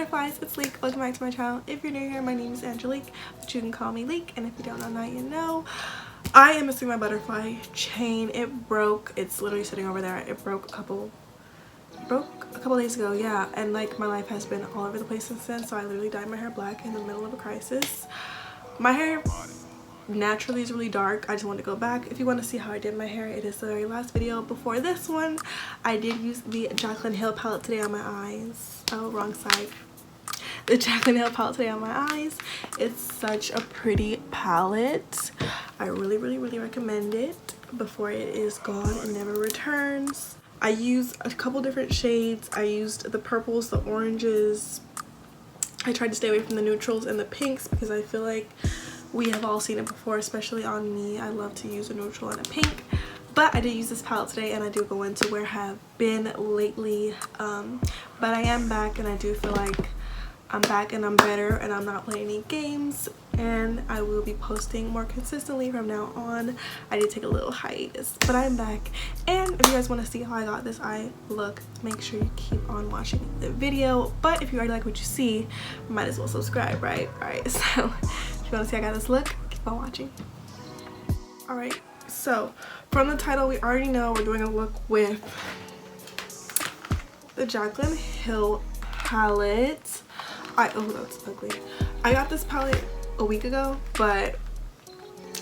butterflies, it's Leek. Welcome back to my channel. If you're new here, my name is Angelic, but you can call me Leek, and if you don't know now, you know. I am missing my butterfly chain. It broke. It's literally sitting over there. It broke a couple days ago, yeah, and like my life has been all over the place since then. So I literally dyed my hair black in the middle of a crisis. My hair naturally is really dark. I just wanted to go back. If you want to see how I did my hair, it is the very last video before this one. I did use the Jaclyn Hill palette today on my eyes. Oh, wrong side. The Jaclyn Hill palette today on my eyes. It's such a pretty palette. I really recommend it before it is gone and never returns. I used a couple different shades. I used the purples, the oranges. I tried to stay away from the neutrals and the pinks because I feel like we have all seen it before, especially on me. I love to use a neutral and a pink. But I did use this palette today, and I do go into where I have been lately. But I am back, and I do feel like I'm back and I'm better, and I'm not playing any games. And I will be posting more consistently from now on. I did take a little hiatus, but I'm back. And if you guys want to see how I got this eye look, make sure you keep on watching the video. But if you already like what you see, might as well subscribe, right? Alright, so if you want to see how I got this look, keep on watching. Alright, so from the title, we already know we're doing a look with the Jaclyn Hill palette. Oh, that's ugly. I got this palette a week ago, but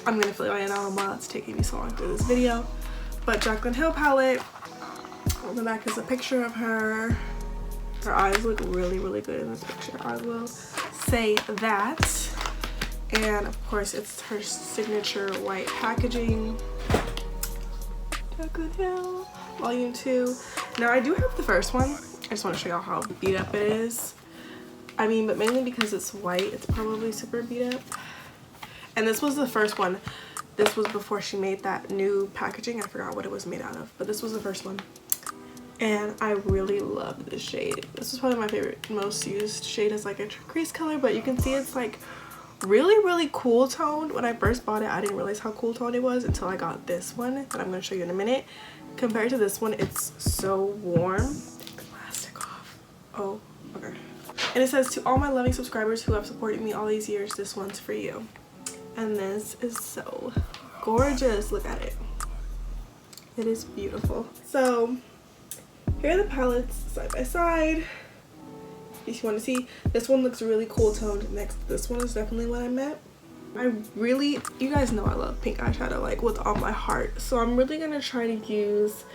I'm gonna fill you in on why it's taking me so long through this video. But Jaclyn Hill palette, on the back is a picture of her. Her eyes look really good in this picture, I will say that. And of course it's her signature white packaging. Jaclyn Hill volume 2. Now I do have the first one. I just want to show y'all how beat up it is. I mean, but mainly because it's white, it's probably super beat up. And this was the first one. This was before she made that new packaging. I forgot what it was made out of, but this was the first one. And I really love this shade. This is probably my favorite, most used shade as like a crease color, but you can see it's like really cool toned. When I first bought it, I didn't realize how cool toned it was until I got this one that I'm going to show you in a minute. Compared to this one, it's so warm. Take the plastic off. Oh, okay. And it says, to all my loving subscribers who have supported me all these years, this one's for you. And this is so gorgeous. Look at it. It is beautiful. So here are the palettes side by side. If you want to see, this one looks really cool toned next to this one is definitely what I meant. You guys know I love pink eyeshadow like with all my heart. So I'm really going to try to use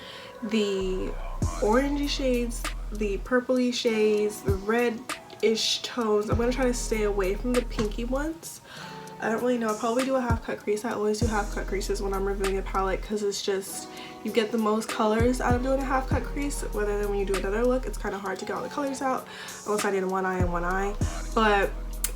the orangey shades, the purpley shades, the red-ish tones. I'm going to try to stay away from the pinky ones. I don't really know. I'll probably do a half cut crease. I always do half cut creases when I'm reviewing a palette because it's just, you get the most colors out of doing a half cut crease. Rather than when you do another look, it's kind of hard to get all the colors out unless I did one eye and one eye. But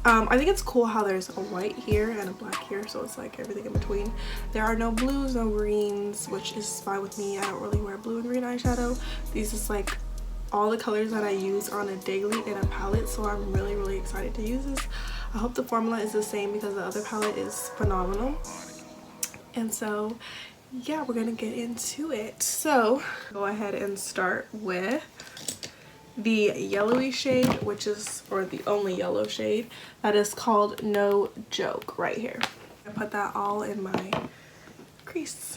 I think it's cool how there's a white here and a black here, so it's like everything in between. There are no blues, no greens, which is fine with me. I don't really wear blue and green eyeshadow. These is like all the colors that I use on a daily in a palette, so I'm really excited to use this. I hope the formula is the same because the other palette is phenomenal. And so yeah, we're gonna get into it. So go ahead and start with the yellowy shade, which is, or the only yellow shade, that is called No Joke right here. I put that all in my crease.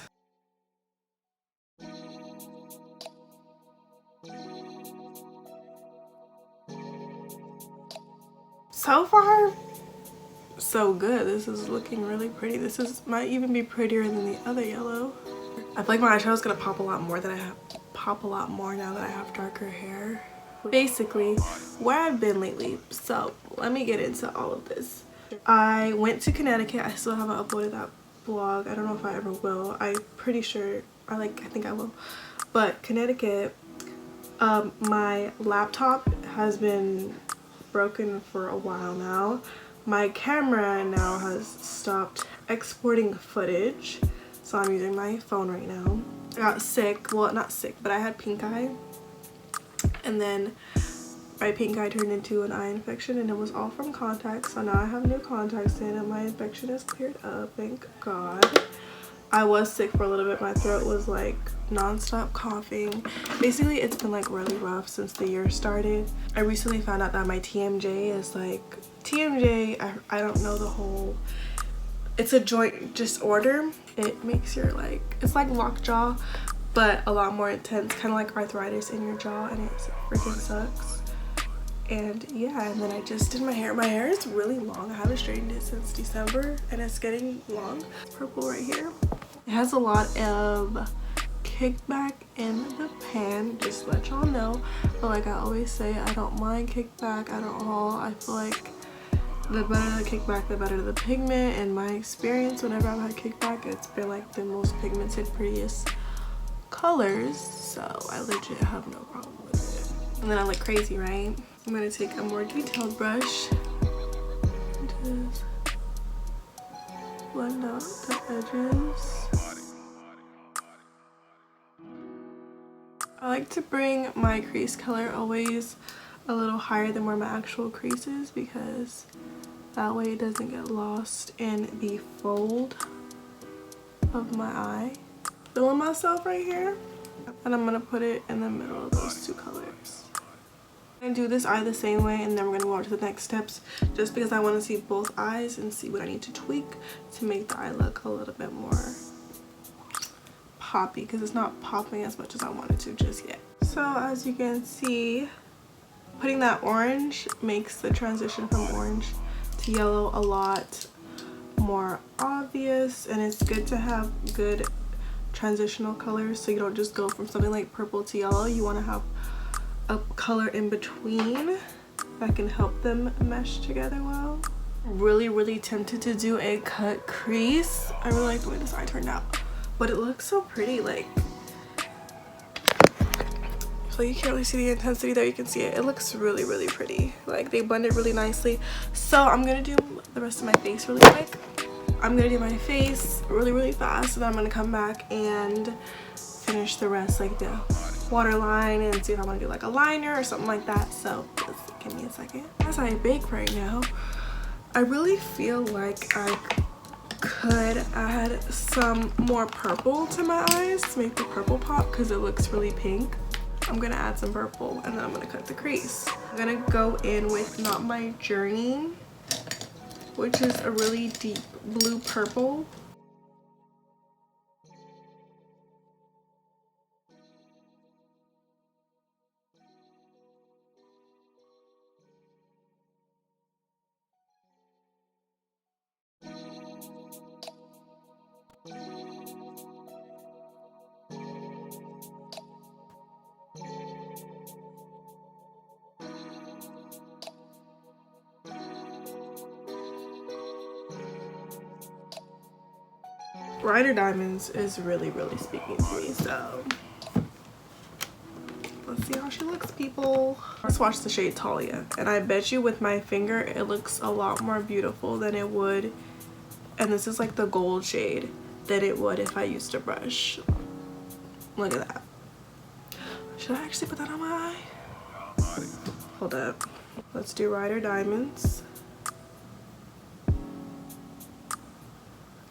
So far, so good. This is looking really pretty. This might even be prettier than the other yellow. I feel like my eyeshadow is gonna pop a lot more now that I have darker hair. Basically, where I've been lately. So let me get into all of this. I went to Connecticut. I still haven't uploaded that vlog. I don't know if I ever will. I'm pretty sure I think I will. But Connecticut, my laptop has been broken for a while now. My camera now has stopped exporting footage, so I'm using my phone right now. I got sick. Well, not sick, but I had pink eye, and then my pink eye turned into an eye infection, and it was all from contacts. So now I have new contacts in and my infection is cleared up, thank God. I was sick for a little bit. My throat was like non-stop coughing. Basically, it's been like really rough since the year started. I recently found out that my TMJ is like I don't know the whole, it's a joint disorder. It makes your like, it's like lockjaw but a lot more intense, kind of like arthritis in your jaw, and it freaking sucks. And yeah, and then I just did my hair. My hair is really long. I haven't straightened it since December and it's getting long. It's purple right here. It has a lot of kickback in the pan, just to let y'all know. But like I always say, I don't mind kickback at all. I feel like the better the kickback, the better the pigment. In my experience, whenever I've had kickback, it's been like the most pigmented, prettiest colors. So I legit have no problem with it. And then I look crazy, right? I'm gonna take a more detailed brush and just blend out the edges. I like to bring my crease color always a little higher than where my actual crease is, because that way it doesn't get lost in the fold of my eye. Filling myself right here, and I'm gonna put it in the middle of those two colors. I'm gonna do this eye the same way, and then we're gonna go on to the next steps, just because I want to see both eyes and see what I need to tweak to make the eye look a little bit more poppy, because it's not popping as much as I wanted to just yet. So as you can see, putting that orange makes the transition from orange to yellow a lot more obvious, and it's good to have good transitional colors so you don't just go from something like purple to yellow. You want to have a color in between that can help them mesh together well. Really tempted to do a cut crease. I really like the way this eye turned out, but it looks so pretty. Like, so you can't really see the intensity there. You can see it. It looks really pretty. Like, they blend it really nicely. So I'm gonna do the rest of my face really quick. I'm gonna do my face really fast, and then I'm gonna come back and finish the rest, like the waterline, and see if I want to do like a liner or something like that. So just give me a second. As I bake right now, I really feel like I could add some more purple to my eyes to make the purple pop, because it looks really pink. I'm gonna add some purple, and then I'm gonna cut the crease. I'm gonna go in with Not My Journey, which is a really deep blue purple. Rider Diamonds is really speaking to me, so let's see how she looks, people. Let's watch the shade Talia, and I bet you with my finger it looks a lot more beautiful than it would, and this is like the gold shade, than it would if I used a brush. Look at that. Should I actually put that on my eye? Hold up. Let's do Rider Diamonds.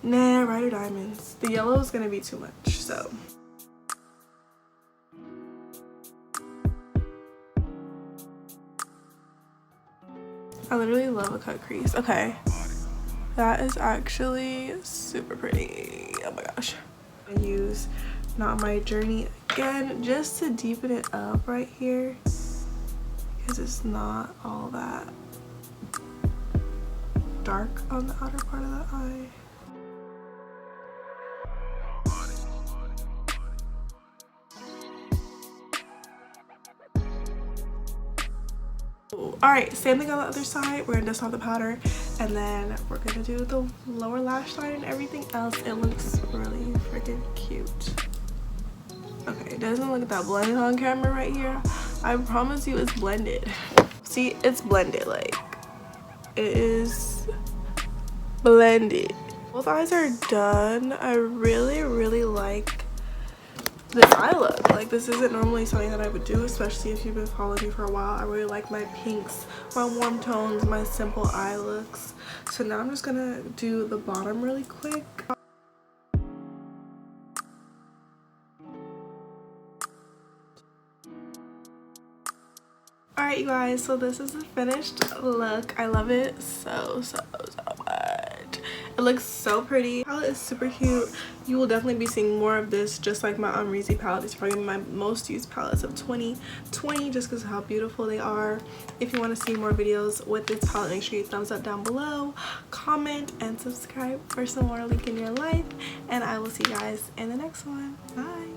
Nah, Rider Diamonds. The yellow is gonna be too much, so. I literally love a cut crease. Okay, that is actually super pretty. Oh my gosh. I use Not My Journey again just to deepen it up right here, because it's not all that dark on the outer part of the eye. Alright, same thing on the other side. We're gonna dust off the powder, and then we're gonna do the lower lash line and everything else. It looks really freaking cute. Okay, it doesn't look that blended on camera right here. I promise you it's blended. See, it's blended. Like, it is blended. Both eyes are done. I really like this eye look. Like, this isn't normally something that I would do, especially if you've been following me for a while. I really like my pinks, my warm tones, my simple eye looks. So now I'm just gonna do the bottom really quick. you guys, so this is the finished look. I love it so much. It looks so pretty. The palette is super cute. You will definitely be seeing more of this, just like my Reezy palette. It's probably my most used palettes of 2020 just because of how beautiful they are. If you want to see more videos with this palette, make sure you thumbs up down below, comment, and subscribe for some more Link in Your Life. And I will see you guys in the next one. Bye.